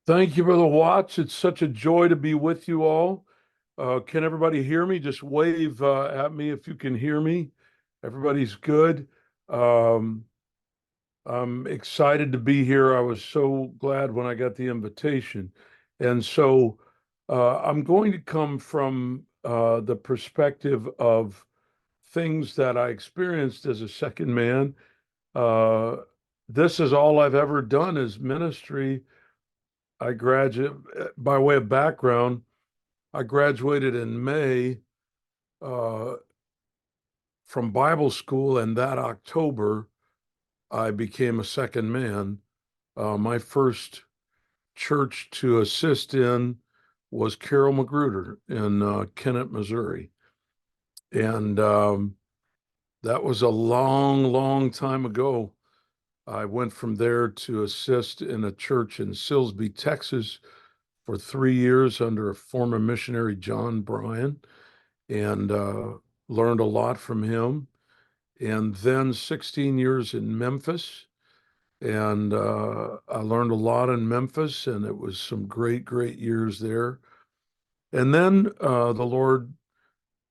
Thank you, Brother Watts. It's such a joy to be with you all. Can everybody hear me? Just wave at me if you can hear me. Everybody's good. Um, I'm excited to be here. I was so glad when I got the invitation. And so I'm going to come from the perspective of things that I experienced as a second man. Uh, this is all I've ever done is ministry. I graduate by way of background. I graduated in May uh, from Bible school, and that October I became a second man. My first church to assist in was Carol Magruder in Kennett, Missouri, and that was a long, long time ago. I went from there to assist in a church in Silsbee, Texas, for 3 years under a former missionary, John Bryan, and learned a lot from him. And then 16 years in Memphis. And I learned a lot in Memphis, and it was some great, great years there. And then the Lord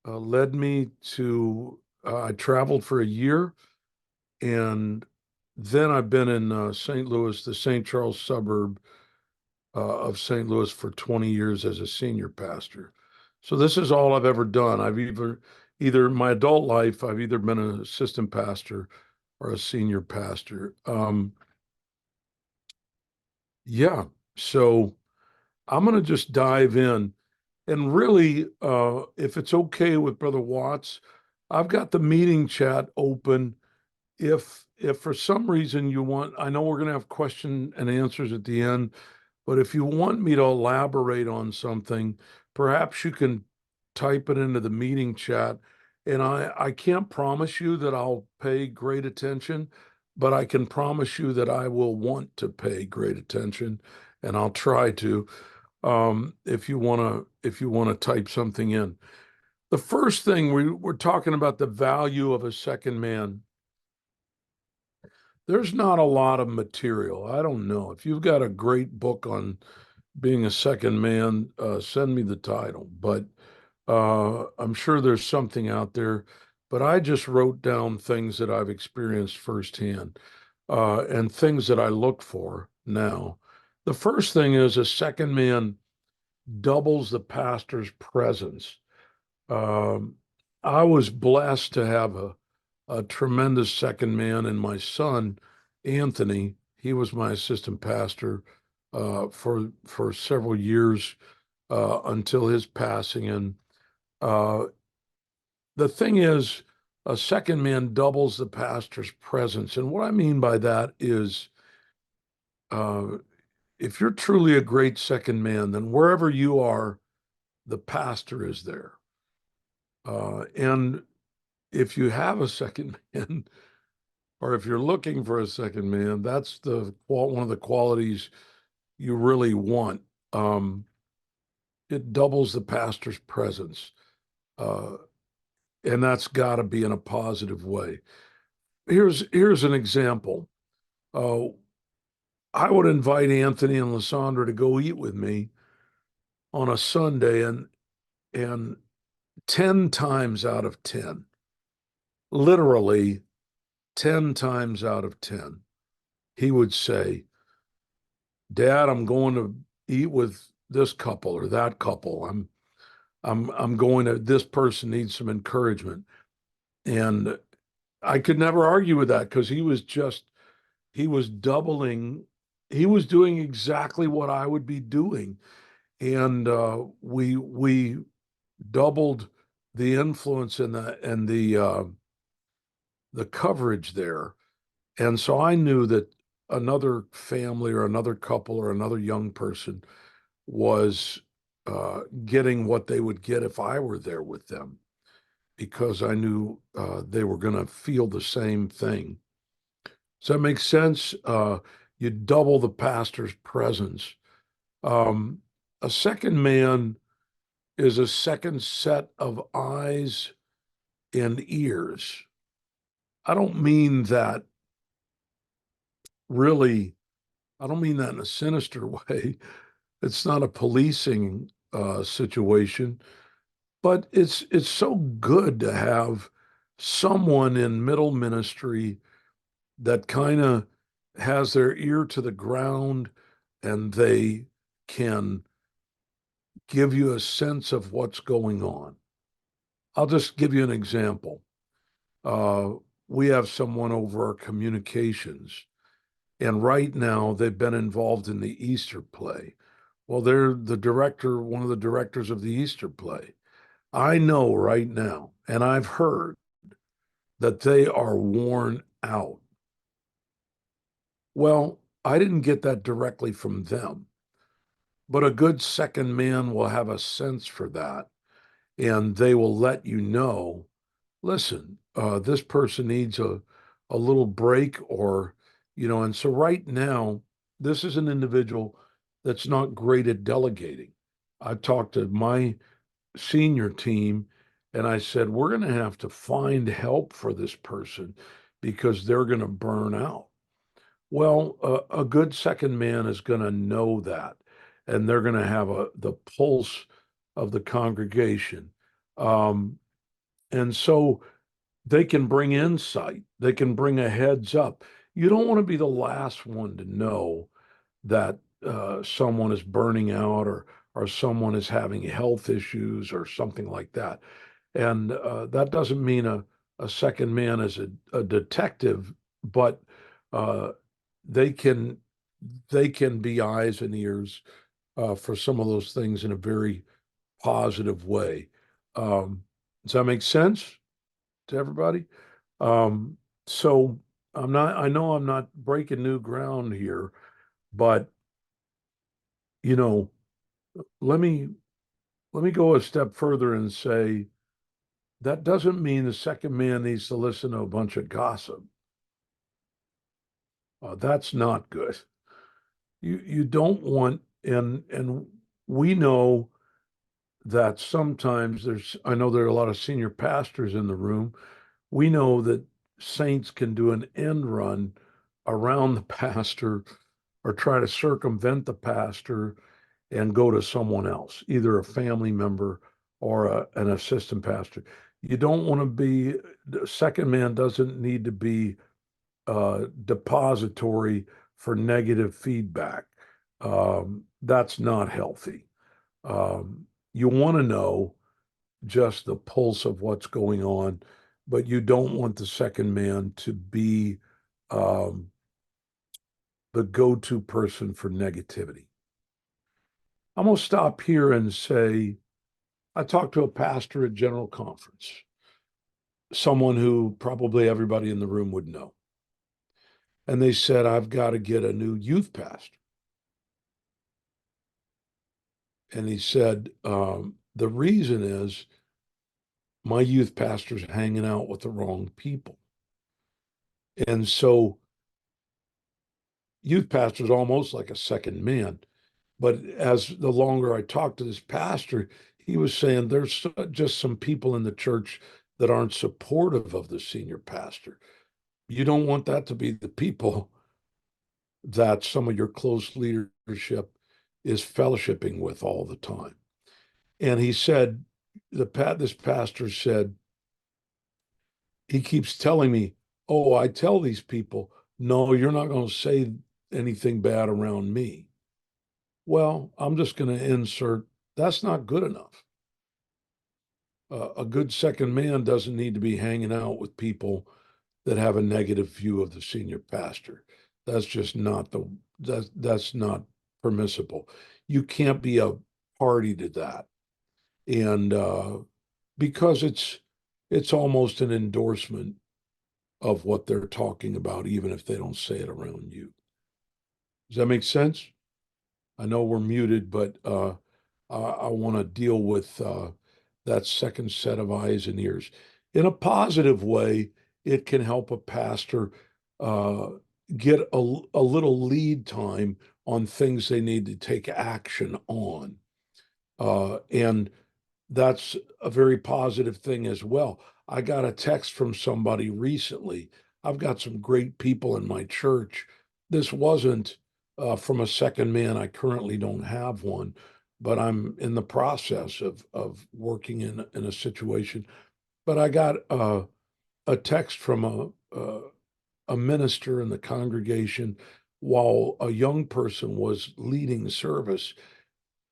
led me to, I traveled for a year, and then I've been in St. Louis, the St. Charles suburb of St. Louis for 20 years as a senior pastor. So this is all I've ever done. I've either my adult life, I've either been an assistant pastor or a senior pastor. Yeah. So I'm going to just dive in. And really, if it's okay with Brother Watts, I've got the meeting chat open. If for some reason you want, I know we're going to have question and answers at the end, but if you want me to elaborate on something, perhaps you can type it into the meeting chat. And I can't promise you that I'll pay great attention, but I can promise you that I will want to pay great attention, and I'll try to. If you want to type something in. The first thing we're talking about the value of a second man. There's not a lot of material. I don't know. If you've got a great book on being a second man, send me the title. But I'm sure there's something out there. But I just wrote down things that I've experienced firsthand and things that I look for now. The first thing is a second man doubles the pastor's presence. Um, I was blessed to have a tremendous second man in my son, Anthony. He was my assistant pastor for several years until his passing. And uh, the thing is, a second man doubles the pastor's presence. And what I mean by that is, uh, if you're truly a great second man, then wherever you are, the pastor is there. And if you have a second man, or if you're looking for a second man, that's one of the qualities you really want. Um, it doubles the pastor's presence, uh, and that's got to be in a positive way. Here's an example. Uh, I would invite Anthony and Lysandra to go eat with me on a Sunday, and 10 times out of 10, literally 10 times out of 10, he would say, Dad, I'm going to eat with this couple or that couple. I'm going to, this person needs some encouragement. And I could never argue with that because he was doubling, he was doing exactly what I would be doing. And we doubled the influence and the coverage there. And so I knew that another family or another couple or another young person was getting what they would get if I were there with them because I knew they were going to feel the same thing. Does that make sense? You double the pastor's presence. Um, a second man is a second set of eyes and ears. I don't mean that really. I don't mean that in a sinister way. It's not a policing situation, but it's so good to have someone in middle ministry that kind of has their ear to the ground and they can give you a sense of what's going on. I'll just give you an example. Uh, we have someone over our communications, and right now they've been involved in the Easter play. Well, they're the director, one of the directors of the Easter play. I know right now, and I've heard that they are worn out. Well, I didn't get that directly from them, but a good second man will have a sense for that, and they will let you know, listen, this person needs a little break, or, and so right now, this is an individual that's not great at delegating. I talked to my senior team and I said, we're going to have to find help for this person because they're going to burn out. Well, a good second man is going to know that, and they're going to have the pulse of the congregation. Um, and so they can bring insight, they can bring a heads up. You don't want to be the last one to know that someone is burning out, or someone is having health issues or something like that. And that doesn't mean a second man is a detective, but uh, they can they can be eyes and ears for some of those things in a very positive way. Um, does that make sense to everybody? Um, so I know I'm not breaking new ground here, but you know, let me let me go a step further and say that doesn't mean the second man needs to listen to a bunch of gossip. That's not good. You don't want, and we know that sometimes I know there are a lot of senior pastors in the room. We know that saints can do an end run around the pastor or try to circumvent the pastor and go to someone else, either a family member or an assistant pastor. You don't want to be, the second man doesn't need to be depository for negative feedback. That's not healthy. You want to know just the pulse of what's going on, but you don't want the second man to be um, the go-to person for negativity. I'm going to stop here and say, I talked to a pastor at General Conference, someone who probably everybody in the room would know. And they said, I've got to get a new youth pastor. And he said, the reason is my youth pastor's hanging out with the wrong people. And so youth pastor's almost like a second man. But as the longer I talked to this pastor, he was saying there's just some people in the church that aren't supportive of the senior pastor. You don't want that to be the people that some of your close leadership is fellowshipping with all the time. And he said, this pastor said, he keeps telling me, oh, I tell these people, no, you're not going to say anything bad around me. Well, I'm just going to insert, that's not good enough. A good second man doesn't need to be hanging out with people that have a negative view of the senior pastor. That's just not that's not permissible. You can't be a party to that. And because it's almost an endorsement of what they're talking about, even if they don't say it around you. Does that make sense? I know we're muted, but I want to deal with that second set of eyes and ears. In a positive way, it can help a pastor uh, get a little lead time on things they need to take action on. And that's a very positive thing as well. I got a text from somebody recently. I've got some great people in my church. This wasn't from a second man. I currently don't have one, but I'm in the process of working in a situation. But I got a text from a minister in the congregation while a young person was leading service,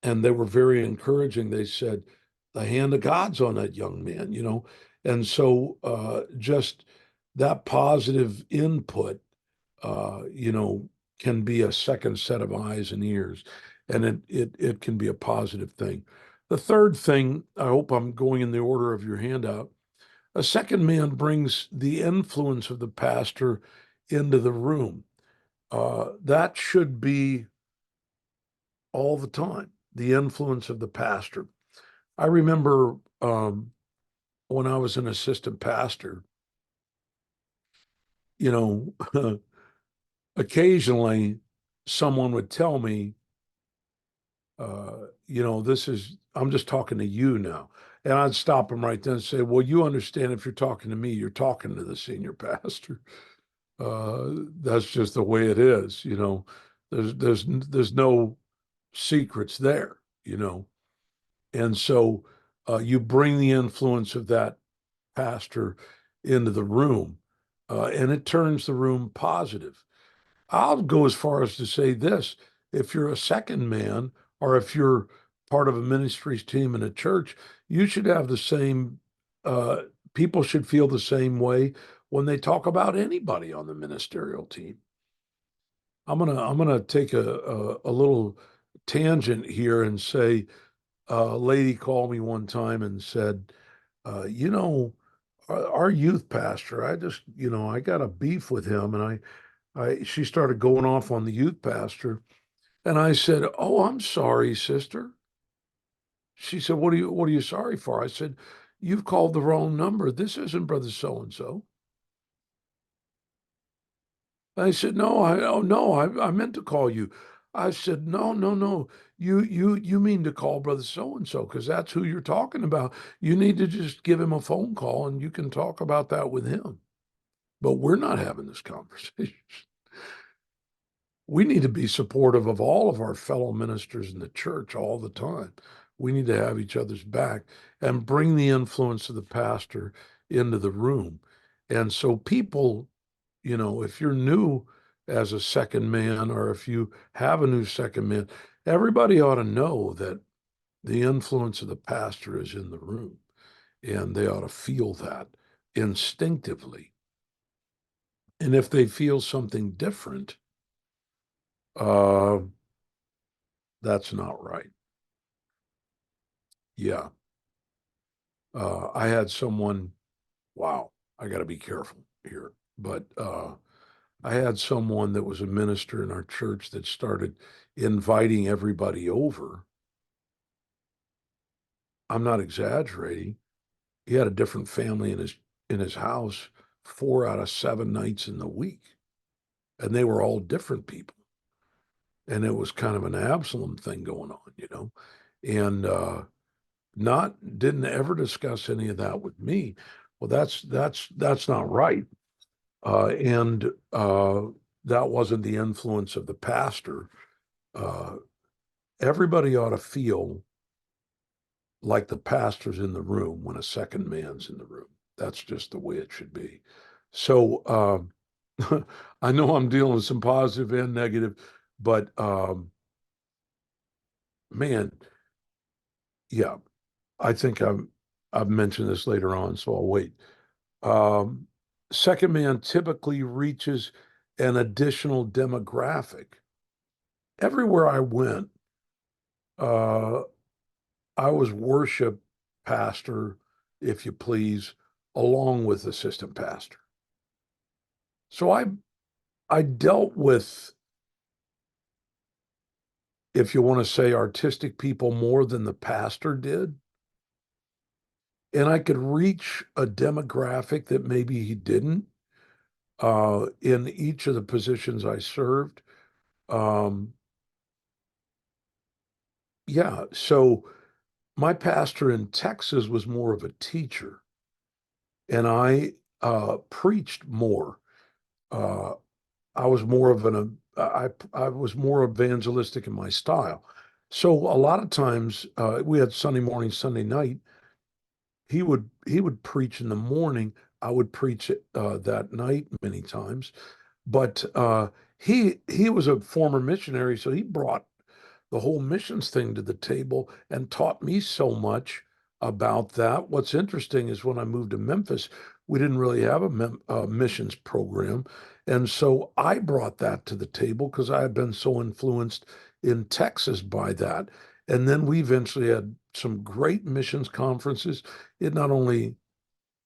and they were very encouraging. They said, "The hand of God's on that young man," and so just that positive input, can be a second set of eyes and ears, and it can be a positive thing. The third thing, I hope I'm going in the order of your handout. A second man brings the influence of the pastor into the room. That should be all the time, the influence of the pastor. I remember when I was an assistant pastor, you know, occasionally someone would tell me, I'm just talking to you now. And I'd stop them right then and say, well, you understand if you're talking to me, you're talking to the senior pastor. That's just the way it is, there's no secrets there, And so you bring the influence of that pastor into the room, and it turns the room positive. I'll go as far as to say this: if you're a second man, or if you're part of a ministries team in a church, you should have the same, uh, people should feel the same way when they talk about anybody on the ministerial team. I'm gonna take a little tangent here and say a lady called me one time and said, our youth pastor, I got a beef with him, and she started going off on the youth pastor, and I said, "Oh, I'm sorry, sister." She said, "What are you sorry for?" I said, "You've called the wrong number. This isn't brother so and so." I said, "No, oh no, I meant to call you." I said, "No, no, no. You mean to call brother so and so, because that's who you're talking about. You need to just give him a phone call and you can talk about that with him. But we're not having this conversation." We need to be supportive of all of our fellow ministers in the church all the time. We need to have each other's back and bring the influence of the pastor into the room. And so people, if you're new as a second man, or if you have a new second man, everybody ought to know that the influence of the pastor is in the room, and they ought to feel that instinctively. And if they feel something different, uh, that's not right. Yeah. I had someone, wow, I got to be careful here, but I had someone that was a minister in our church that started inviting everybody over. I'm not exaggerating. He had a different family in his house 4 out of 7 nights in the week, and they were all different people. And it was kind of an Absalom thing going on. And not didn't ever discuss any of that with me. Well, that's not right. And that wasn't the influence of the pastor. Uh, Everybody ought to feel like the pastor's in the room when a second man's in the room. That's just the way it should be. So I know I'm dealing with some positive and negative, but man, yeah, I think I've mentioned this later on, so I'll wait. Um, Second man typically reaches an additional demographic. Everywhere I went, uh, I was worship pastor, if you please, along with assistant pastor. So I dealt with, if you want to say, artistic people more than the pastor did. And I could reach a demographic that maybe he didn't, in each of the positions I served. Um, yeah, so my pastor in Texas was more of a teacher, and I preached more. Uh, I was more of an I was more evangelistic in my style. So a lot of times we had Sunday morning, Sunday night. He would preach in the morning. I would preach that night many times. But he was a former missionary, so he brought the whole missions thing to the table and taught me so much about that. What's interesting is when I moved to Memphis, we didn't really have a missions program. And so I brought that to the table because I had been so influenced in Texas by that. And then we eventually had some great missions conferences. It not only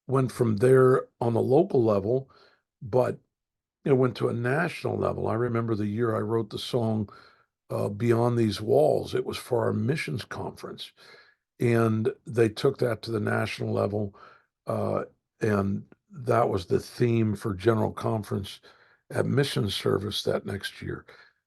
went from there on the local level, but it went to a national level. I remember the year I wrote the song Beyond These Walls. It was for our missions conference. And they took that to the national level. Uh, and that was the theme for General Conference at Mission Service that next year.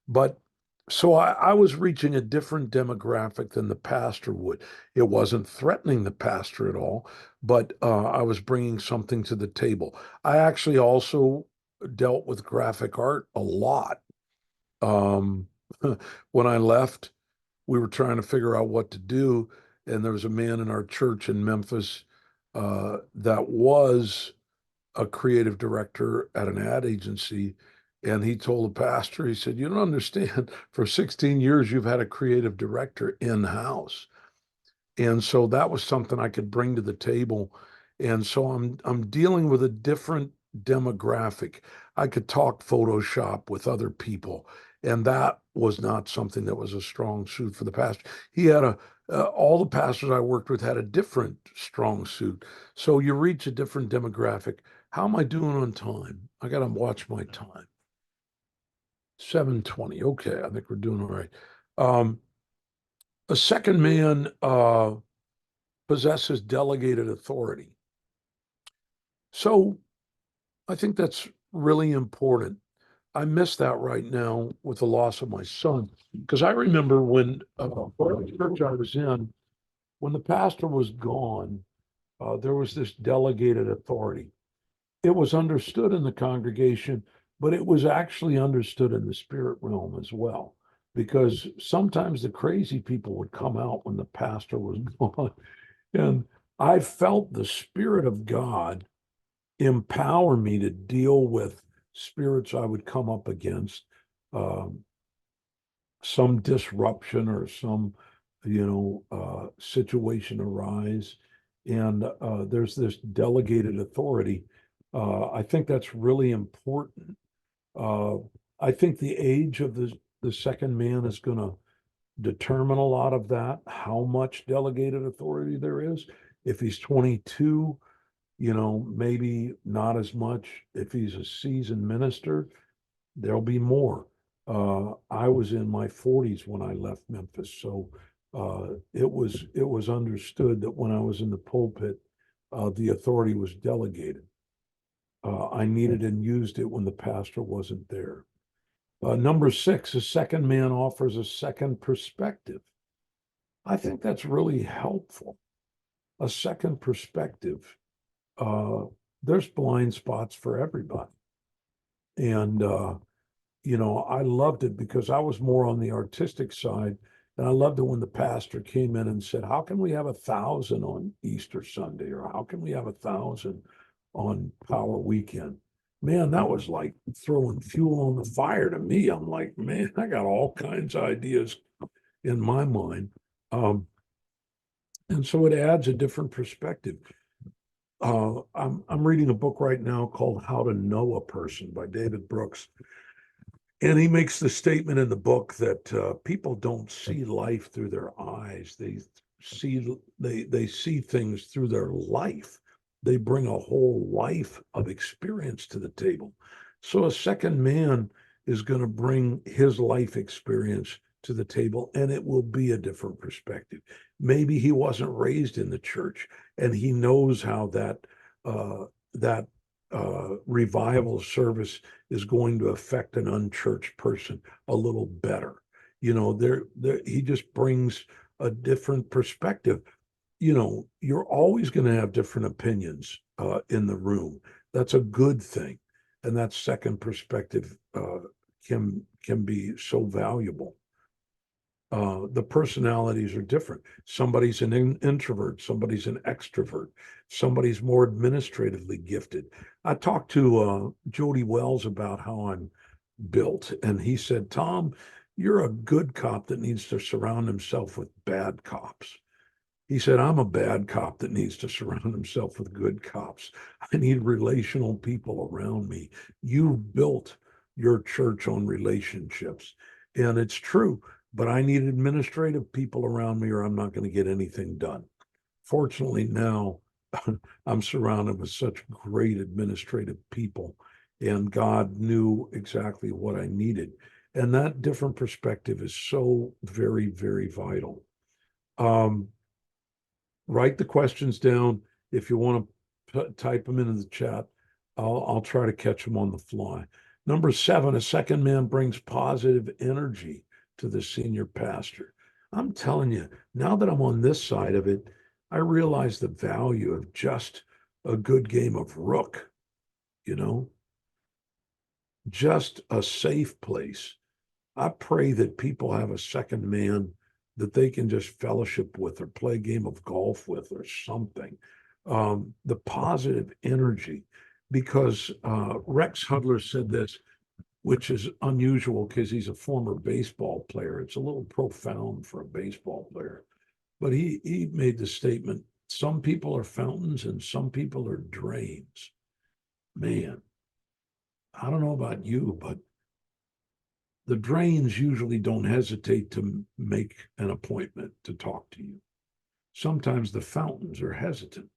But so I was reaching a different demographic than the pastor would. It wasn't threatening the pastor at all, but I was bringing something to the table. I actually also dealt with graphic art a lot. Um, when I left, we were trying to figure out what to do, and there was a man in our church in Memphis that was a creative director at an ad agency. And he told the pastor, he said, "You don't understand. For 16 years, you've had a creative director in house." And so that was something I could bring to the table. And so I'm dealing with a different demographic. I could talk Photoshop with other people, and that was not something that was a strong suit for the pastor. He had all the pastors I worked with had a different strong suit. So you reach a different demographic. How am I doing on time? I got to watch my time. 7:20. Okay, I think we're doing all right. Um, a second man possesses delegated authority. So I think that's really important. I miss that right now with the loss of my son, because I remember when the church I was in, when the pastor was gone, there was this delegated authority. It was understood in the congregation, but it was actually understood in the spirit realm as well, because sometimes the crazy people would come out when the pastor was gone. And I felt the Spirit of God empower me to deal with spirits I would come up against, um, some disruption or some, situation arise. And there's this delegated authority. I think that's really important. Uh, I think the age of the second man is going to determine a lot of that, how much delegated authority there is. If he's 22, maybe not as much. If he's a seasoned minister, there'll be more. I was in my 40s when I left Memphis, so it was understood that when I was in the pulpit, the authority was delegated. I needed and used it when the pastor wasn't there. Number six, a second man offers a second perspective. I think that's really helpful. A second perspective. Uh, there's blind spots for everybody. And, I loved it because I was more on the artistic side. And I loved it when the pastor came in and said, "How can we have 1,000 on Easter Sunday? Or how can we have 1,000 on Power Weekend?" Man, that was like throwing fuel on the fire to me. I'm like, man, I got all kinds of ideas in my mind. Um, and so it adds a different perspective. I'm reading a book right now called How to Know a Person by David Brooks. And he makes the statement in the book that people don't see life through their eyes. They see things through their life. They bring a whole life of experience to the table. So a second man is going to bring his life experience to the table, and it will be a different perspective. Maybe he wasn't raised in the church, and he knows how that revival service is going to affect an unchurched person a little better. He just brings a different perspective. You're always going to have different opinions in the room. That's a good thing. And that second perspective can be so valuable. The personalities are different. Somebody's an introvert, somebody's an extrovert, somebody's more administratively gifted. I talked to Jody Wells about how I'm built, and he said, Tom, you're a good cop that needs to surround himself with bad cops. He said, I'm a bad cop that needs to surround himself with good cops. I need relational people around me. You've built your church on relationships. And it's true, but I need administrative people around me or I'm not going to get anything done. Fortunately, now I'm surrounded with such great administrative people, and God knew exactly what I needed. And that different perspective is so very, very vital. Um, Write the questions down. If you want to type them into the chat, I'll try to catch them on the fly. Number 7, a second man brings positive energy to the senior pastor. I'm telling you, now that I'm on this side of it, I realize the value of just a good game of rook, you know, just a safe place. I pray that people have a second man that they can just fellowship with or play a game of golf with or something. The positive energy, because Rex Hudler said this, which is unusual because he's a former baseball player. It's a little profound for a baseball player. But he made the statement, some people are fountains and some people are drains. Man, I don't know about you, but the drains usually don't hesitate to make an appointment to talk to you. Sometimes the fountains are hesitant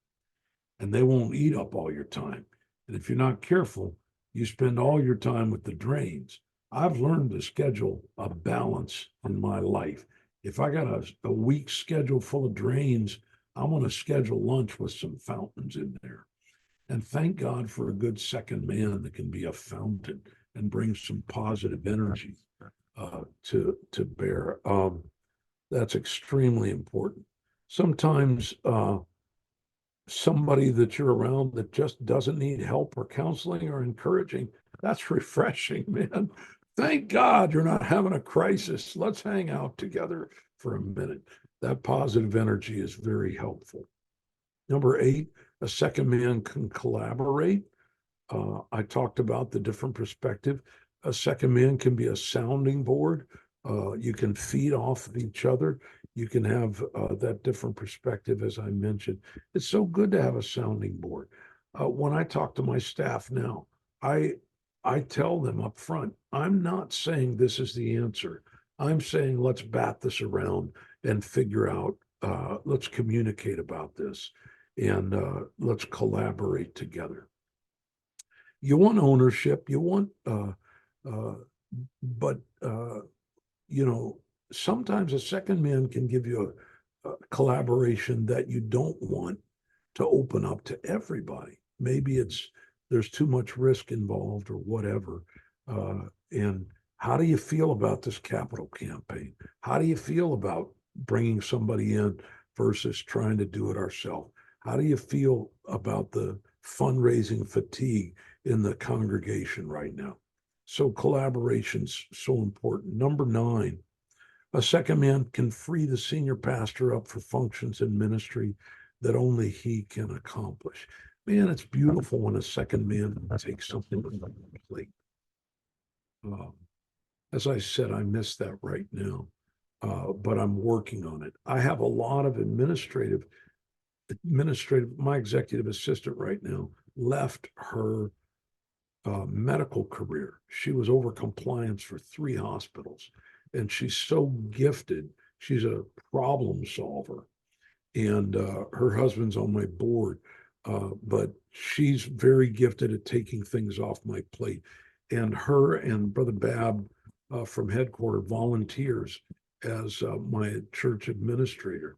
and they won't eat up all your time. And if you're not careful, you spend all your time with the drains. I've learned to schedule a balance in my life. If I got a week schedule full of drains, I'm going to schedule lunch with some fountains in there. And thank God for a good second man that can be a fountain and bring some positive energy to bear. That's extremely important. Sometimes somebody that you're around that just doesn't need help or counseling or encouraging, that's refreshing, man. Thank God you're not having a crisis. Let's hang out together for a minute. That positive energy is very helpful. Number 8, a second man can collaborate. I talked about the different perspective. A second man can be a sounding board. You can feed off of each other. You can have that different perspective, as I mentioned. It's so good to have a sounding board. When I talk to my staff now, I tell them up front, I'm not saying this is the answer. I'm saying let's bat this around and figure out, let's communicate about this and let's collaborate together. You want ownership, you want, but you know, sometimes a second man can give you a collaboration that you don't want to open up to everybody. Maybe there's too much risk involved or whatever. And how do you feel about this capital campaign? How do you feel about bringing somebody in versus trying to do it ourselves? How do you feel about the fundraising fatigue in the congregation right now? So collaboration's so important. Number 9, a second man can free the senior pastor up for functions in ministry that only he can accomplish. Man, it's beautiful when a second man takes something on the plate. As I said, I miss that right now, but I'm working on it. I have a lot of administrative, my executive assistant right now left her medical career. She was over compliance for 3 hospitals, and she's so gifted. She's a problem solver, and her husband's on my board, but she's very gifted at taking things off my plate. And her and Brother Bab from headquarters volunteers as my church administrator.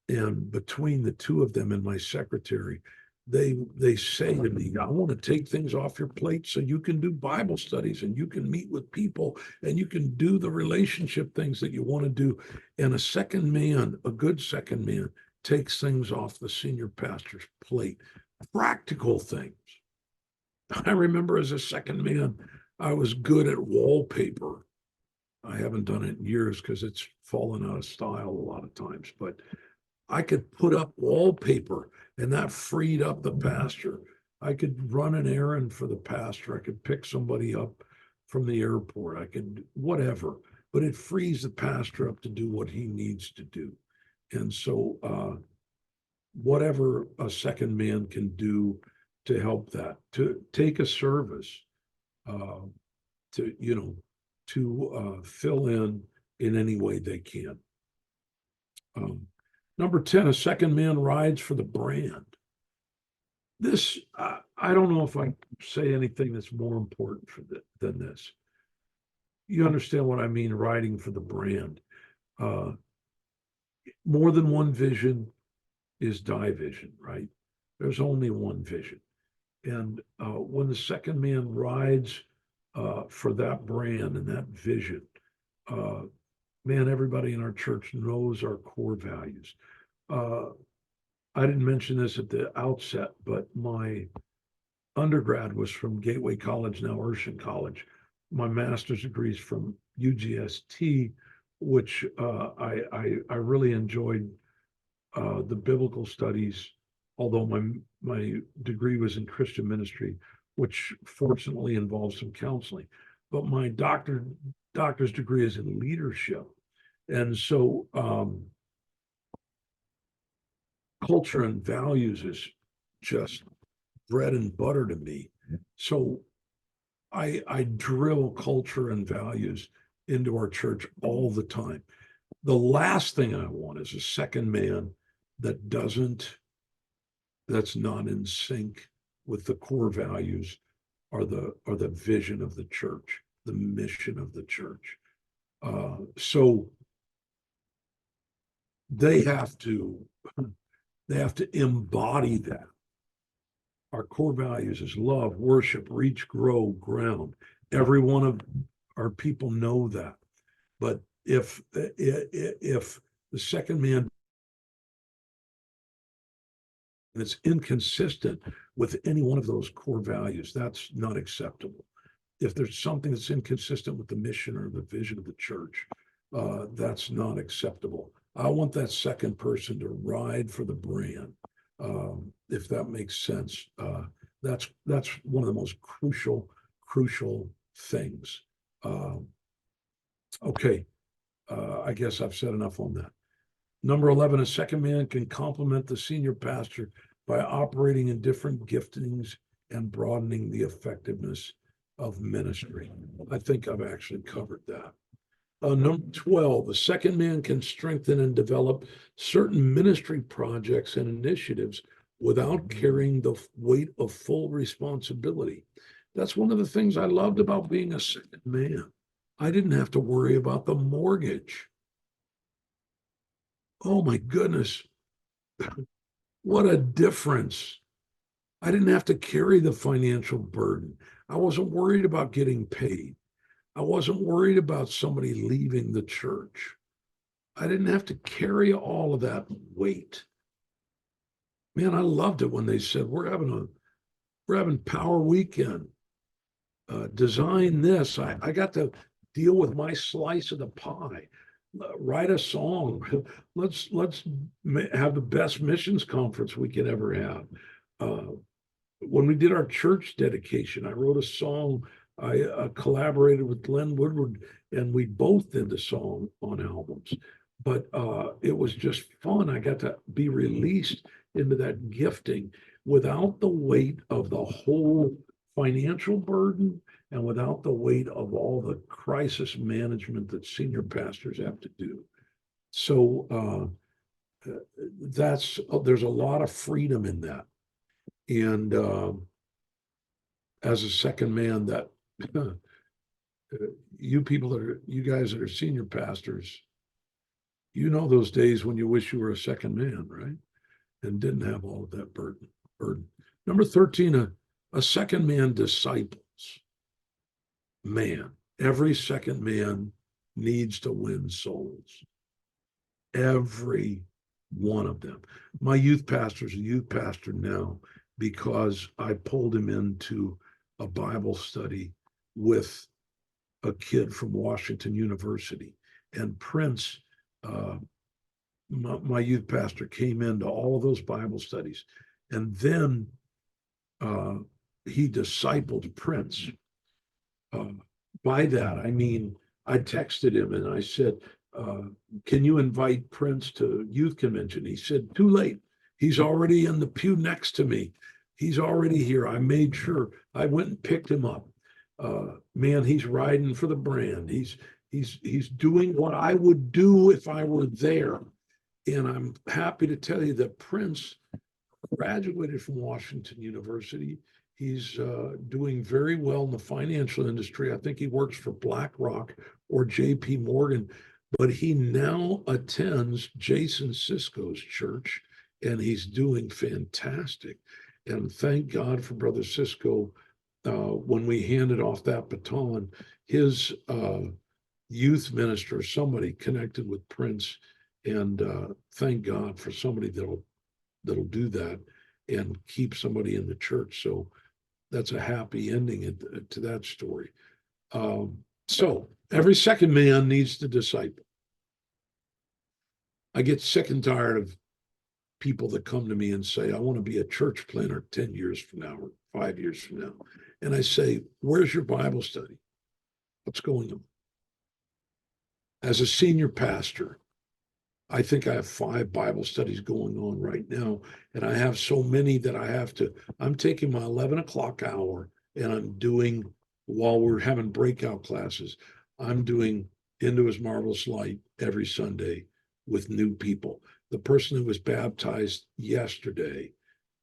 And between the two of them and my secretary, they say to me, I want to take things off your plate so you can do Bible studies and you can meet with people and you can do the relationship things that you want to do. And a second man, a good second man, takes things off the senior pastor's plate, practical things. I remember as a second man, I was good at wallpaper. I haven't done it in years because it's fallen out of style a lot of times, but I could put up wallpaper and that freed up the pastor. I could run an errand for the pastor. I could pick somebody up from the airport. I could whatever, but it frees the pastor up to do what he needs to do. And so, whatever a second man can do to help that, to take a service, uh, to, to fill in any way they can. Number 10, a second man rides for the brand. This, I don't know if I say anything that's more important than this. You understand what I mean, riding for the brand. More than one vision is division, right? There's only one vision. And when the second man rides for that brand and that vision, man, everybody in our church knows our core values. I didn't mention this at the outset, but my undergrad was from Gateway College, now Urshan College. My master's degree is from UGST, which I really enjoyed the biblical studies, although my degree was in Christian ministry, which fortunately involves some counseling. But my doctor's degree is in leadership. And so culture and values is just bread and butter to me. So I drill culture and values into our church all the time. The last thing I want is a second man that's not in sync with the core values or the vision of the church, the mission of the church. So they have to embody that. Our core values is love, worship, reach, grow, ground. Every one of our people know that. But if the second man is inconsistent with any one of those core values, that's not acceptable. If there's something that's inconsistent with the mission or the vision of the church, that's not acceptable. I want that second person to ride for the brand, if that makes sense. That's one of the most crucial things. Okay, I guess I've said enough on that. Number 11, a second man can complement the senior pastor by operating in different giftings and broadening the effectiveness of ministry. I think I've actually covered that. Number 12, a second man can strengthen and develop certain ministry projects and initiatives without carrying the weight of full responsibility. That's one of the things I loved about being a second man. I didn't have to worry about the mortgage. Oh my goodness, what a difference. I didn't have to carry the financial burden. I wasn't worried about getting paid. I wasn't worried about somebody leaving the church. I didn't have to carry all of that weight. Man, I loved it when they said, we're having Power Weekend. Design this. I got to deal with my slice of the pie. Write a song. Let's have the best missions conference we can ever have. When we did our church dedication, I wrote a song. I collaborated with Glenn Woodward, and we both did the song on albums. But it was just fun. I got to be released into that gifting without the weight of the whole financial burden and without the weight of all the crisis management that senior pastors have to do. So there's a lot of freedom in that. And as a second man, that you guys that are senior pastors, you know those days when you wish you were a second man, right? And didn't have all of that burden. Number 13, a second man disciples. Man, every second man needs to win souls. Every one of them. My youth pastor is a youth pastor now because I pulled him into a Bible study with a kid from Washington University. And Prince, my youth pastor, came into all of those Bible studies. And then he discipled Prince. By that, I mean, I texted him and I said, can you invite Prince to youth convention? He said, too late. He's already in the pew next to me. He's already here. I made sure I went and picked him up. Man, he's riding for the brand. He's doing what I would do if I were there. And I'm happy to tell you that Prince graduated from Washington University. He's doing very well in the financial industry. I think he works for BlackRock or JP Morgan, but he now attends Jason Sisko's church, and he's doing fantastic. And thank God for Brother Sisko. When we handed off that baton, his youth minister, somebody connected with Prince, and thank God for somebody that'll do that and keep somebody in the church. So that's a happy ending to that story. So every second man needs to disciple. I get sick and tired of people that come to me and say, I want to be a church planner 10 years from now or 5 years from now. And I say, where's your Bible study? What's going on? As a senior pastor, I think I have 5 Bible studies going on right now. And I have so many that I'm taking my 11 o'clock hour and I'm doing, while we're having breakout classes, I'm doing Into His Marvelous Light every Sunday with new people. The person who was baptized yesterday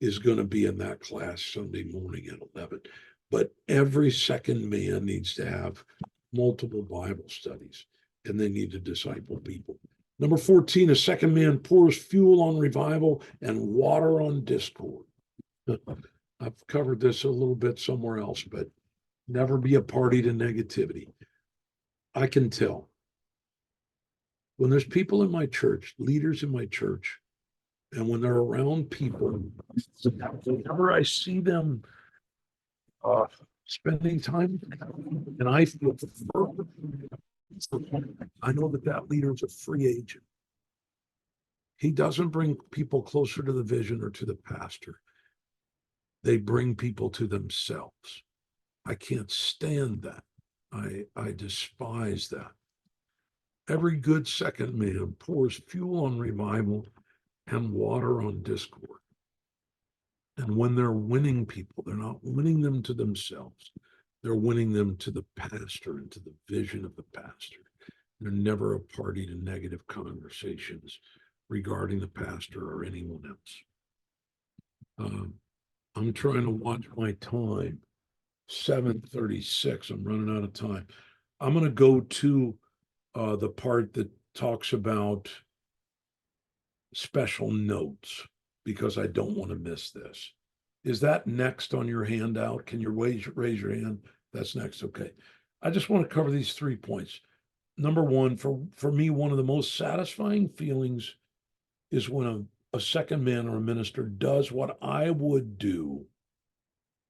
is going to be in that class Sunday morning at 11. But every second man needs to have multiple Bible studies, and they need to disciple people. Number 14, a second man pours fuel on revival and water on discord. I've covered this a little bit somewhere else, but never be a party to negativity. I can tell when there's people in my church, leaders in my church, and when they're around people, whenever I see them spending time, and I feel I know that leader is a free agent. He doesn't bring people closer to the vision or to the pastor. They bring people to themselves. I can't stand that. I despise that. Every good second man pours fuel on revival and water on discord. And when they're winning people, they're not winning them to themselves. They're winning them to the pastor and to the vision of the pastor. They're never a party to negative conversations regarding the pastor or anyone else. I'm trying to watch my time. 7:36. I'm running out of time. I'm going to go to the part that talks about special notes because I don't want to miss this. Is that next on your handout? Can you raise your hand? That's next. Okay. I just want to cover these 3 points. Number one, for me, one of the most satisfying feelings is when a second man or a minister does what I would do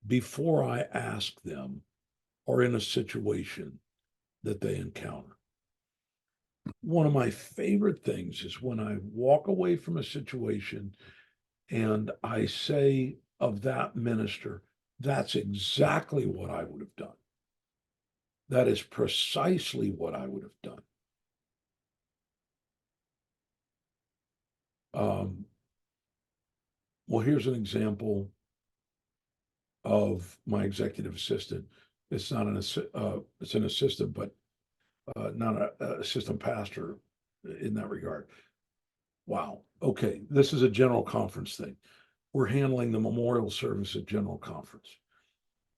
before I ask them or in a situation that they encounter. One of my favorite things is when I walk away from a situation and I say of that minister, that's exactly what I would have done. That is precisely what I would have done. Well, here's an example of my executive assistant. It's not it's an assistant, but not an assistant pastor in that regard. Wow. Okay, this is a general conference thing. We're handling the memorial service at general conference.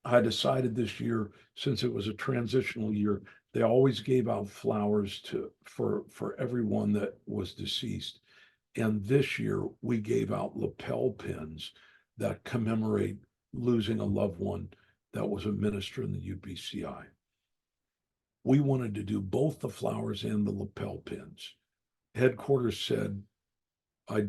I decided this year, since it was a transitional year, they always gave out flowers for everyone that was deceased. And this year we gave out lapel pins that commemorate losing a loved one that was a minister in the UPCI. We wanted to do both the flowers and the lapel pins. Headquarters said, I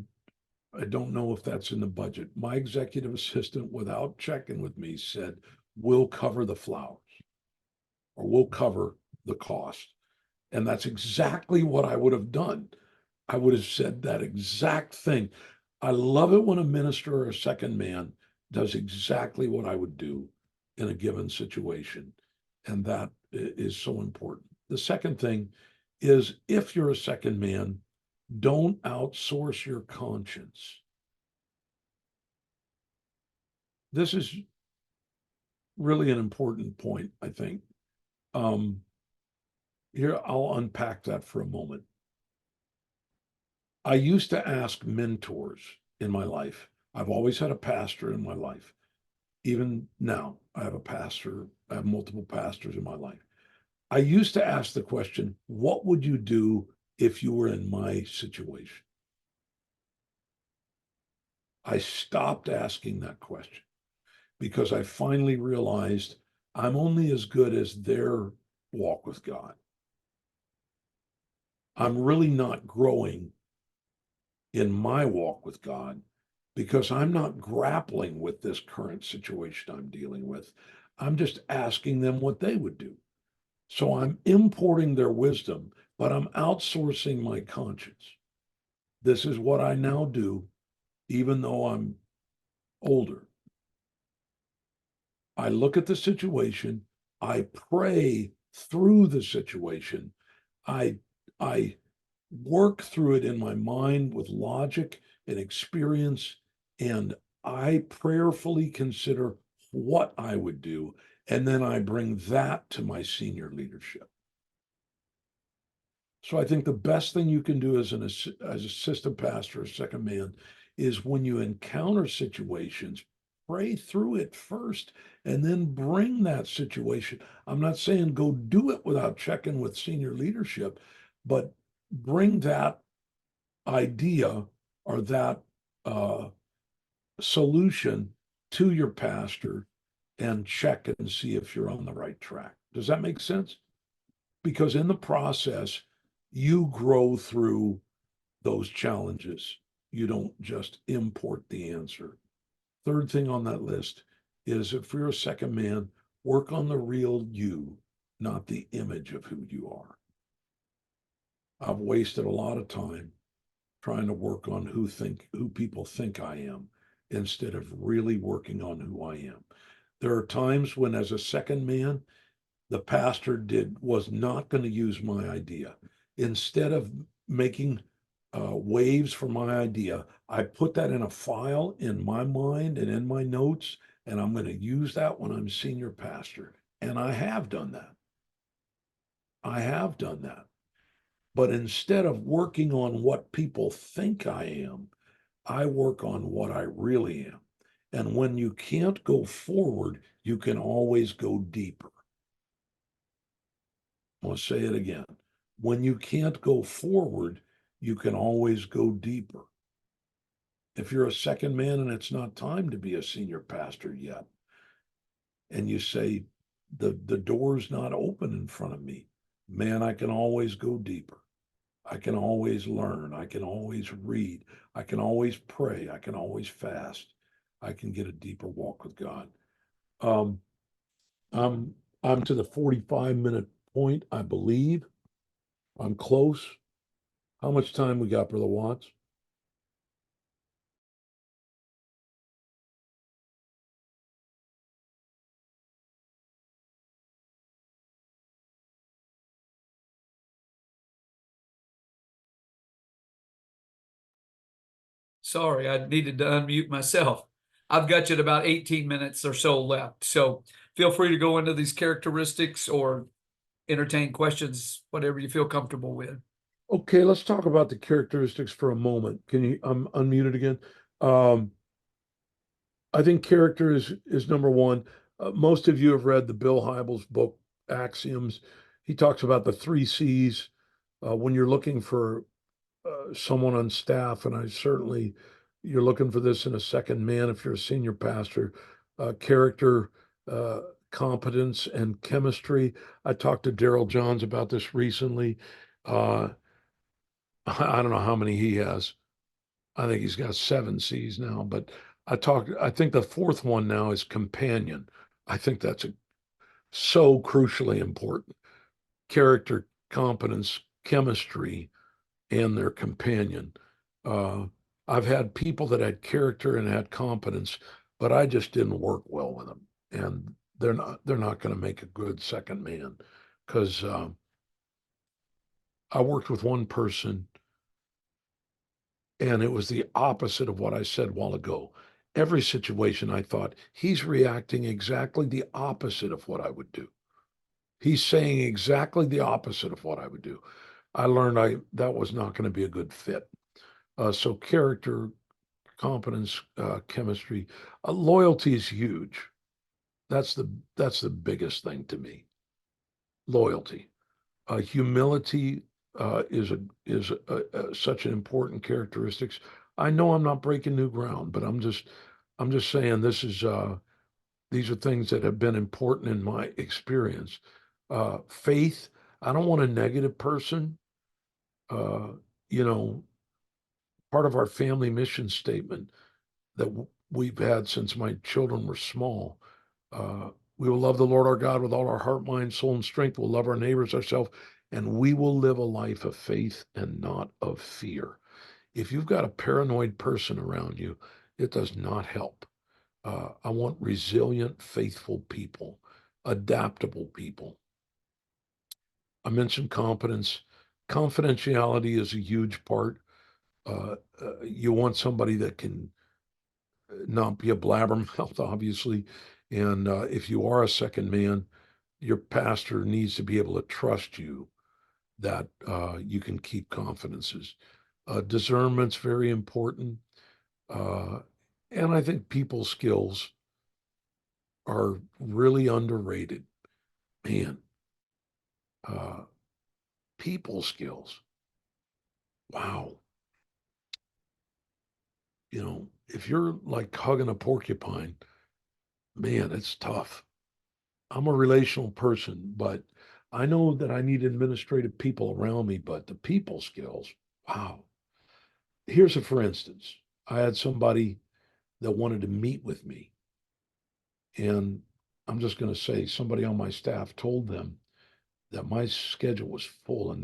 don't know if that's in the budget. My executive assistant, without checking with me, said, we'll cover the flowers. or we'll cover the cost. And that's exactly what I would have done. I would have said that exact thing. I love it when a minister or a second man does exactly what I would do in a given situation. And that is so important. The second thing is, if you're a second man, don't outsource your conscience. This is really an important point, I think. Um, Here, I'll unpack that for a moment. I used to ask mentors in my life. I've always had a pastor in my life. Even now, I have a pastor, I have multiple pastors in my life. I used to ask the question, what would you do if you were in my situation? I stopped asking that question because I finally realized I'm only as good as their walk with God. I'm really not growing in my walk with God because I'm not grappling with this current situation I'm dealing with. I'm just asking them what they would do. So I'm importing their wisdom, but I'm outsourcing my conscience. This is what I now do, even though I'm older. I look at the situation, I pray through the situation, I I work through it in my mind with logic and experience, and I prayerfully consider what I would do, and then I bring that to my senior leadership. So I think the best thing you can do as an as assistant pastor or second man is when you encounter situations, pray through it first and then bring that situation. I'm not saying go do it without checking with senior leadership, but bring that idea or that uh, solution to your pastor and check and see if you're on the right track. Does that make sense? Because in the process, you grow through those challenges. You don't just import the answer. Third thing on that list is, if you're a second man, work on the real you, not the image of who you are. I've wasted a lot of time trying to work on who people think I am instead of really working on who I am. There are times when, as a second man, the pastor was not going to use my idea. Instead of making waves for my idea, I put that in a file in my mind and in my notes, and I'm going to use that when I'm senior pastor. And I have done that. I have done that. But instead of working on what people think I am, I work on what I really am. And when you can't go forward, you can always go deeper. I'll say it again. When you can't go forward, you can always go deeper. If you're a second man and it's not time to be a senior pastor yet, and you say, the door's not open in front of me, man, I can always go deeper. I can always learn. I can always read. I can always pray. I can always fast. I can get a deeper walk with God. Um, I'm I'm to the 45-minute point, I believe. I'm close. How much time we got, Brother Watts? Sorry, I needed to unmute myself. I've got you at about 18 minutes or so left. So feel free to go into these characteristics or entertain questions, whatever you feel comfortable with. Okay, let's talk about the characteristics for a moment. Can you unmute it again? Um, I think character is number one. Most of you have read the Bill Hybels book, Axioms. He talks about the three C's when you're looking for someone on staff, and I certainly you're looking for this in a second man if you're a senior pastor. Character, uh, competence, and chemistry. I talked to Daryl Johns about this recently. Uh, I don't know how many he has. I think he's got seven C's now, but I think the fourth one now is companion. I think that's a So crucially important. Character, competence, chemistry, and their companion. Uh, I've had people that had character and had competence, but I just didn't work well with them, and they're not going to make a good second man because I worked with one person and it was the opposite of what I said a while ago. Every situation I thought he's reacting exactly the opposite of what I would do. He's saying exactly the opposite of what I would do. I learned I that was not going to be a good fit. So character, competence, chemistry, loyalty is huge. That's the biggest thing to me. Loyalty, humility is such an important characteristics. I know I'm not breaking new ground, but I'm just saying these are things that have been important in my experience. Faith. I don't want a negative person. Uh, you know, part of our family mission statement that we've had since my children were small. Uh, we will love the Lord our God with all our heart, mind, soul, and strength. We'll love our neighbors ourselves, and we will live a life of faith and not of fear. If you've got a paranoid person around you, it does not help. I want resilient, faithful people, adaptable people. I mentioned competence. Confidentiality is a huge part. You want somebody that can not be a blabbermouth, obviously. And if you are a second man, your pastor needs to be able to trust you that you can keep confidences. Discernment's very important. Uh, and I think people skills are really underrated. Man, uh, people skills. Wow. If you're like hugging a porcupine, man, it's tough. I'm a relational person, but I know that I need administrative people around me, but the people skills, wow. Here's a for instance. I had somebody that wanted to meet with me, and I'm just going to say somebody on my staff told them that my schedule was full, and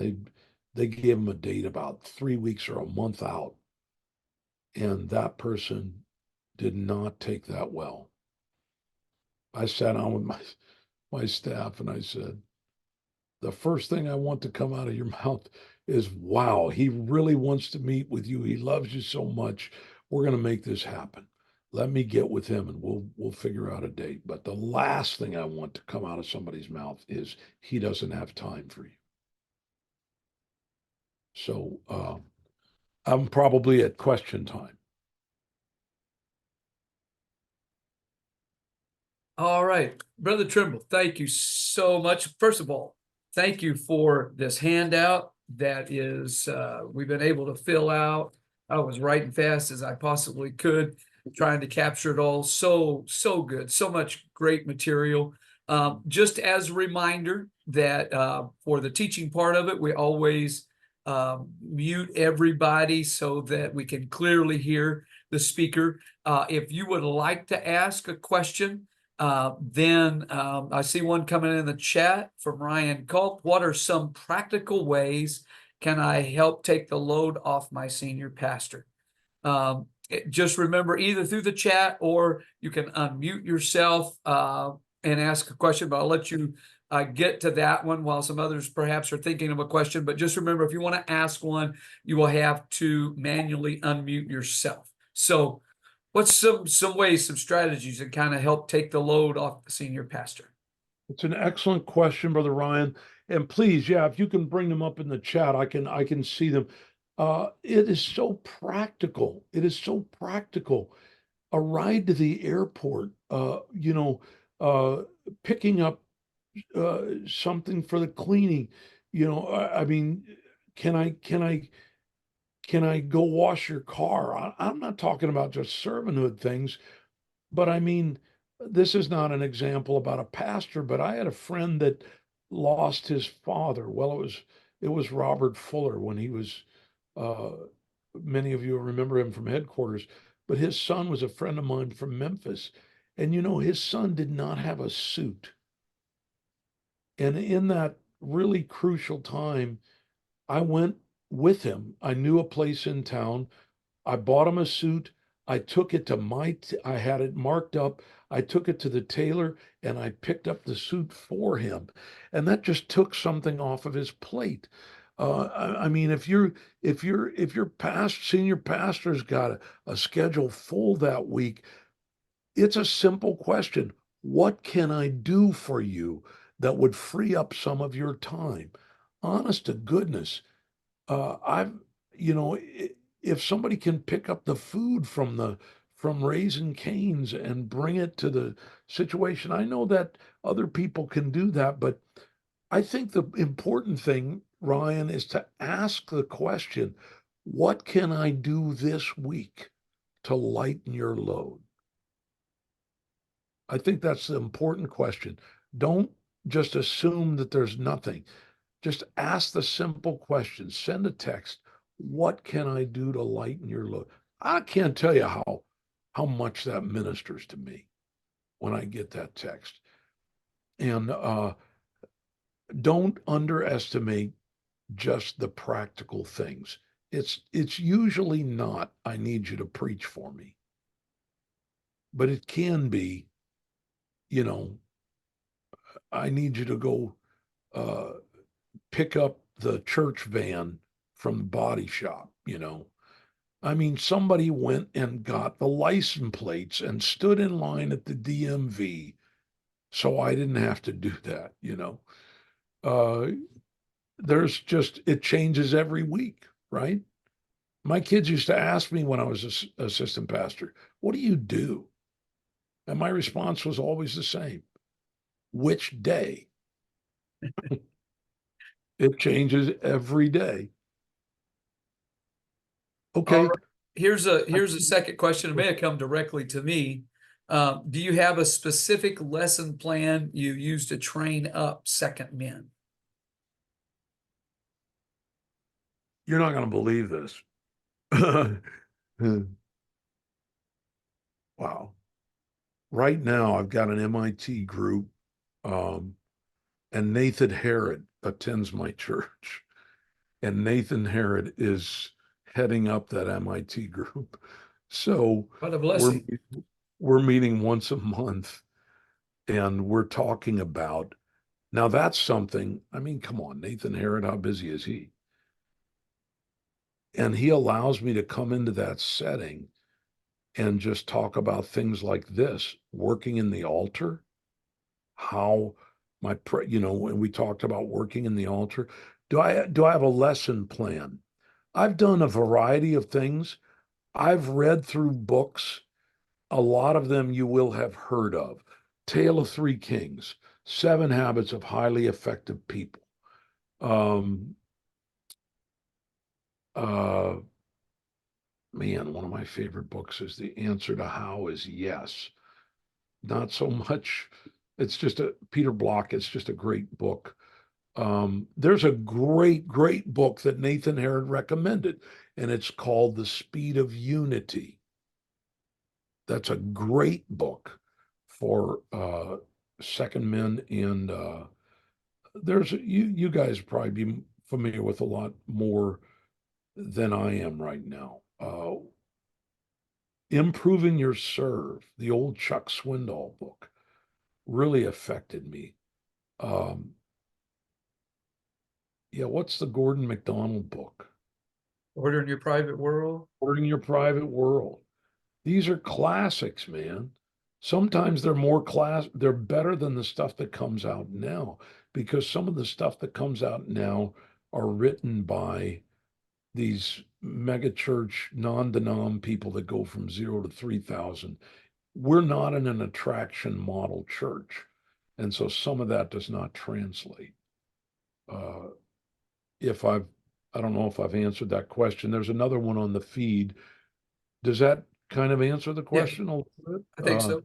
they gave them a date about 3 weeks or a month out, and that person did not take that well. I sat down with my staff and I said, the first thing I want to come out of your mouth is, wow, he really wants to meet with you. He loves you so much. We're going to make this happen. Let me get with him and we'll figure out a date. But the last thing I want to come out of somebody's mouth is he doesn't have time for you. So I'm probably at question time. All right, Brother Trimble, thank you so much. First of all, thank you for this handout that is we've been able to fill out. I was writing fast as I possibly could, trying to capture it all. So good, so much great material. Just as a reminder that for the teaching part of it, we always mute everybody so that we can clearly hear the speaker. If you would like to ask a question, then I see one coming in the chat from Ryan Culp. What are some practical ways can I help take the load off my senior pastor? Just remember either through the chat or you can unmute yourself and ask a question, but I'll let you get to that one while some others perhaps are thinking of a question. But just remember, if you want to ask one, you will have to manually unmute yourself. So what's some ways, some strategies that kind of help take the load off the senior pastor? It's an excellent question, Brother Ryan. And please, yeah, if you can bring them up in the chat, I can see them. It is so practical. It is so practical. A ride to the airport, uh, picking up something for the cleaning. I mean, can I can I can I go wash your car? I'm not talking about just servanthood things, but I mean, this is not an example about a pastor, but I had a friend that lost his father. Well, it was Robert Fuller when he was uh, many of you remember him from headquarters, but his son was a friend of mine from Memphis. And his son did not have a suit. And in that really crucial time, I went with him. I knew a place in town. I bought him a suit. I took it to I had it marked up. I took it to the tailor and I picked up the suit for him. And that just took something off of his plate. I mean, if your senior pastor's got a schedule full that week, it's a simple question. What can I do for you that would free up some of your time? Honest to goodness, I've, you know, if somebody can pick up the food from Raising Cane's and bring it to the situation, I know that other people can do that, but I think the important thing, Ryan, is to ask the question, what can I do this week to lighten your load? I think that's the important question. Don't just assume that there's nothing. Just ask the simple question. Send a text. What can I do to lighten your load? I can't tell you how much that ministers to me when I get that text. And don't underestimate just the practical things. It's usually not, I need you to preach for me, but it can be, you know, I need you to go uh, pick up the church van from the body shop, you know. I mean, somebody went and got the license plates and stood in line at the DMV, so I didn't have to do that, you know. Uh, there's just, it changes every week, right? My kids used to ask me when I was assistant pastor, what do you do? And my response was always the same. Which day? It changes every day. All Okay. right. Here's a I- second question. It may have come directly to me. Do you have a specific lesson plan you use to train up second men? You're not going to believe this. Wow. Right now, I've got an MIT group, um, and Nathan Herod attends my church. And Nathan Herod is heading up that MIT group. So What a we're blessing. we're meeting once a month and we're talking about now that's something, I mean, come on, Nathan Herod, how busy is he? And he allows me to come into that setting and just talk about things like this, working in the altar, how when we talked about working in the altar, do I have a lesson plan? I've done a variety of things. I've read through books. A lot of them you will have heard of. Tale of Three Kings, Seven Habits of Highly Effective People. Um, uh, Man, one of my favorite books is The Answer to How is Yes. Not so much, it's just Peter Block, it's just a great book. There's a great book that Nathan Herod recommended, and it's called The Speed of Unity. That's a great book for second men, and you guys probably be familiar with a lot more than I am right now. Improving Your Serve, the old Chuck Swindoll book, really affected me. Um, yeah, what's the Gordon MacDonald book? Order in your private world. Ordering Your Private World. These are classics, man. Sometimes they're better than the stuff that comes out now because some of the stuff that comes out now are written by these mega church non-denom people that go from 0 to 3,000. We're not in an attraction model church. And so some of that does not translate. Uh, if I've, I don't know if I've answered that question. There's another one on the feed. Does that kind of answer the Yes, question a little bit? I think so.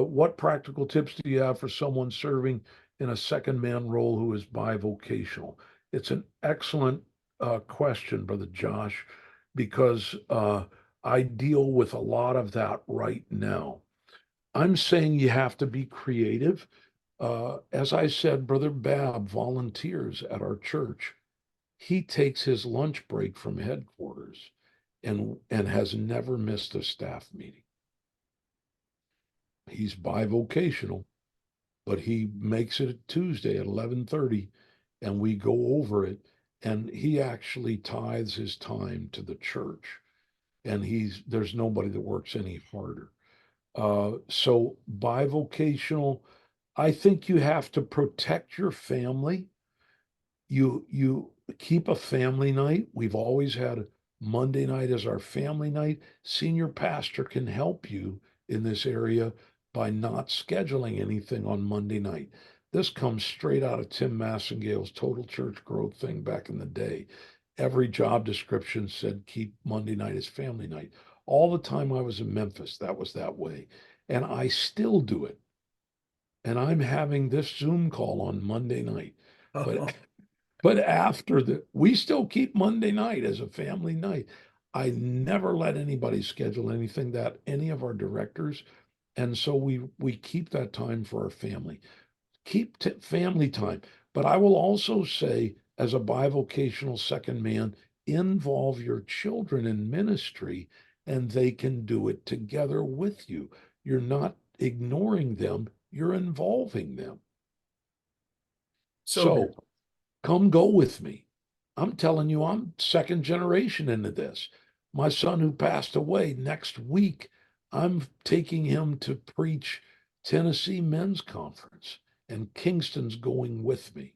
What practical tips do you have for someone serving in a second man role who is bivocational? It's an excellent question, Brother Josh, because I deal with a lot of that right now. I'm saying you have to be creative. as I said, Brother Bab volunteers at our church. He takes his lunch break from headquarters and has never missed a staff meeting. He's bivocational, but he makes it Tuesday at 11:30 and we go over it, and he actually tithes his time to the church, and there's nobody that works any harder. So bivocational, I think you have to protect your family. You keep a family night. We've always had Monday night as our family night. Senior pastor can help you in this area by not scheduling anything on Monday night. This comes straight out of Tim Massengale's Total Church Growth thing back in the day. Every job description said keep Monday night as family night. All the time I was in Memphis, that was that way. And I still do it. And I'm having this Zoom call on Monday night. But but after we still keep Monday night as a family night. I never let anybody schedule anything that any of our directors. And so we keep that time for our family. Keep family time. But I will also say, as a bivocational second man, involve your children in ministry and they can do it together with you. You're not ignoring them, you're involving them. So good. So come go with me. I'm telling you, I'm second generation into this. My son, who passed away next week, I'm taking him to preach Tennessee Men's Conference, and Kingston's going with me,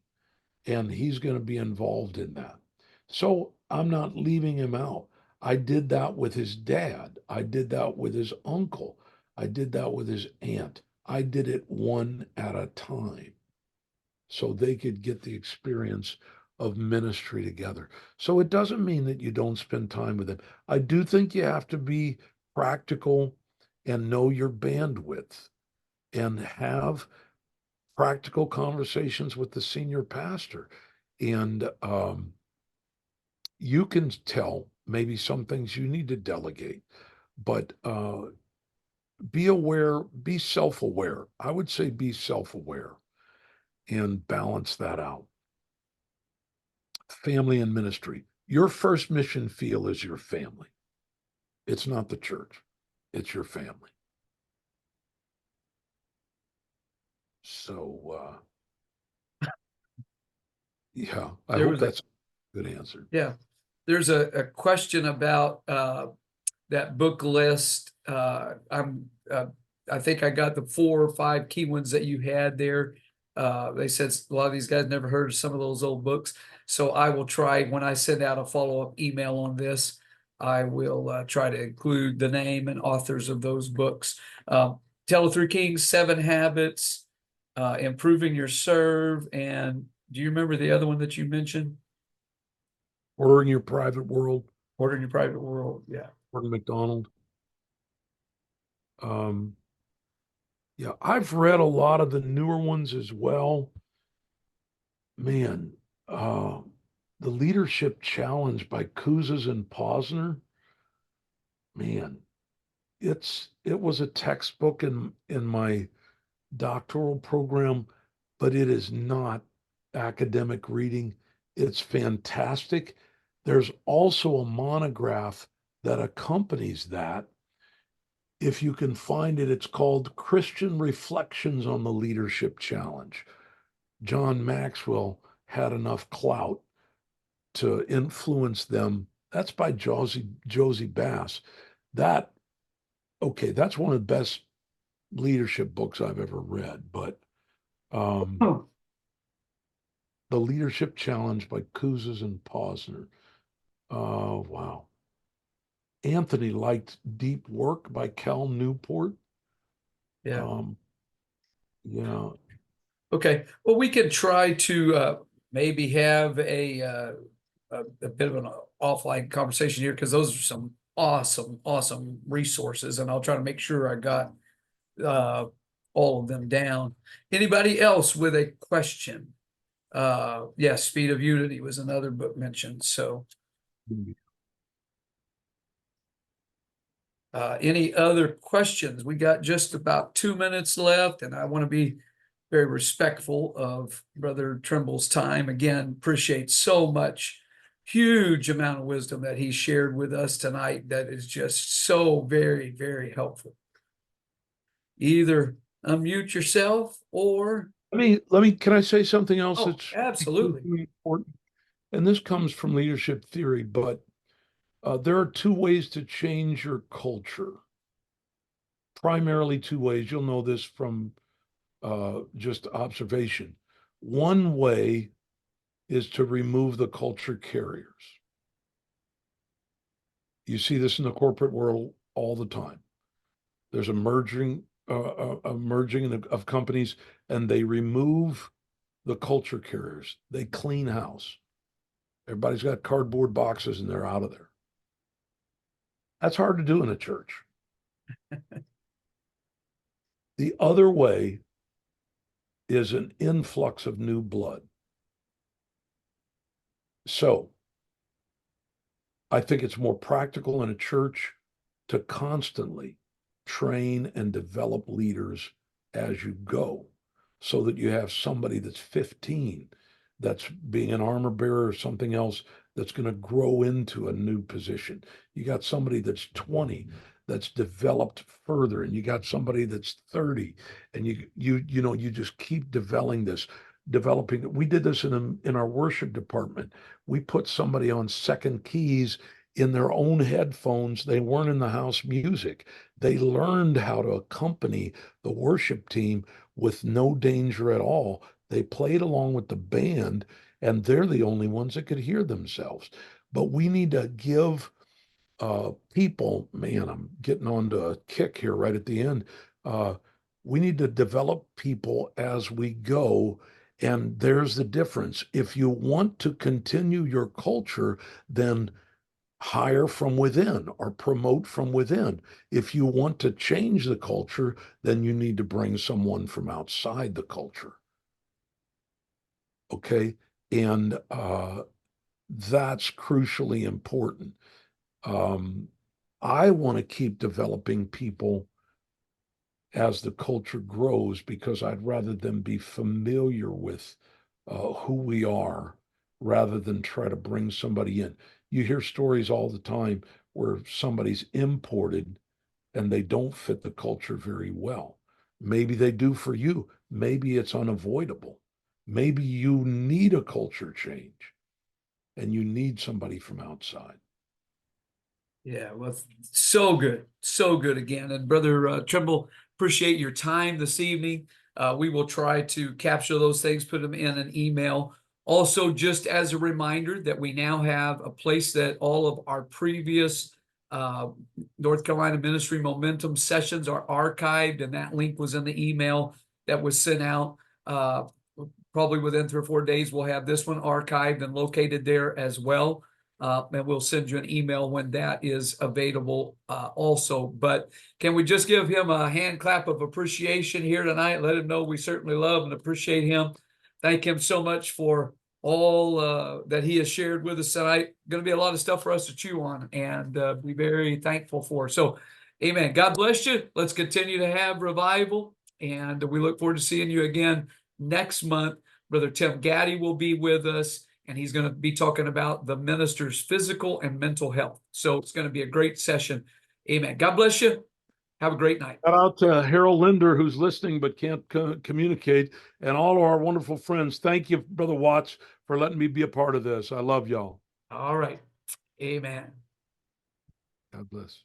and he's going to be involved in that. So I'm not leaving him out. I did that with his dad. I did that with his uncle. I did that with his aunt. I did it one at a time so they could get the experience of ministry together. So it doesn't mean that you don't spend time with them. I do think you have to be practical and know your bandwidth and have practical conversations with the senior pastor. And you can tell maybe some things you need to delegate, but be aware, be self aware. I would say be self aware and balance that out. Family and ministry. Your first mission field is your family. It's not the church, it's your family. So, yeah, I There hope was a that's a good answer. Yeah, there's a question about that book list. I think I got the 4 or 5 key ones that you had there. They said a lot of these guys never heard of some of those old books. So I will try, when I send out a follow-up email on this, I will try to include the name and authors of those books. Tell of Three Kings, 7 Habits, Improving Your Serve, and do you remember the other one that you mentioned? Ordering Your Private World, Ordering Your Private World. Yeah. Gordon MacDonald. Um, yeah, I've read a lot of the newer ones as well. Man, uh, the Leadership Challenge by Kouzes and Posner. Man, it was a textbook in my doctoral program, but it is not academic reading. It's fantastic. There's also a monograph that accompanies that. If you can find it, it's called Christian Reflections on the Leadership Challenge. John Maxwell had enough clout to influence them. That's by Josie Bass. That, okay, that's one of the best leadership books I've ever read. But Oh, The Leadership Challenge by Kouzes and Posner. Oh, wow. Anthony liked Deep Work by Cal Newport. yeah. Um, yeah, Okay. Well, we could try to maybe have a bit of an offline conversation here because those are some awesome resources, and I'll try to make sure I got uh, all of them down. Anybody else with a question? Yes, Speed of Unity was another book mentioned. So, any other questions? We got just about 2 minutes left, and I want to be very respectful of Brother Trimble's time. Again, appreciate so much, huge amount of wisdom that he shared with us tonight. That is just so very, very helpful. Either unmute yourself or Can I say something else oh, that's absolutely. important? And this comes from leadership theory, but there are two ways to change your culture. Primarily two ways. You'll know this from just observation. One way is to remove the culture carriers. You see this in the corporate world all the time. There's a merging of companies, and they remove the culture carriers. They clean house. Everybody's got cardboard boxes, and they're out of there. That's hard to do in a church. The other way is an influx of new blood. So I think it's more practical in a church to constantly train and develop leaders as you go so that you have somebody that's 15 that's being an armor bearer or something else that's going to grow into a new position. You got somebody that's 20 that's developed further, and you got somebody that's 30, and you just keep developing. We did this in our worship department. We put somebody on second keys in their own headphones. They weren't in the house music. They learned how to accompany the worship team with no danger at all. They played along with the band, and they're the only ones that could hear themselves. But we need to give people, man, I'm getting on to a kick here right at the end. Uh, we need to develop people as we go. And there's the difference. If you want to continue your culture, then hire from within or promote from within. If you want to change the culture, then you need to bring someone from outside the culture. Okay. And that's crucially important. Um, I want to keep developing people as the culture grows because I'd rather them be familiar with who we are rather than try to bring somebody in. You hear stories all the time where somebody's imported and they don't fit the culture very well. Maybe they do for you. Maybe it's unavoidable. Maybe you need a culture change and you need somebody from outside. Yeah, well, so good again. And Brother Trimble, appreciate your time this evening. We will try to capture those things, put them in an email. Also, just as a reminder that we now have a place that all of our previous uh, North Carolina Ministry Momentum sessions are archived, and that link was in the email that was sent out. Probably within 3 or 4 days, we'll have this one archived and located there as well. And we'll send you an email when that is available also. But can we just give him a hand clap of appreciation here tonight? Let him know we certainly love and appreciate him. Thank him so much for all that he has shared with us tonight. Going to be a lot of stuff for us to chew on and be very thankful for. So, amen. God bless you. Let's continue to have revival. And we look forward to seeing you again next month. Brother Tim Gaddy will be with us, and he's going to be talking about the minister's physical and mental health. So it's going to be a great session. Amen. God bless you. Have a great night. Shout out to Harold Linder, who's listening but can't communicate, and all of our wonderful friends. Thank you, Brother Watts, for letting me be a part of this. I love y'all. All right. Amen. God bless.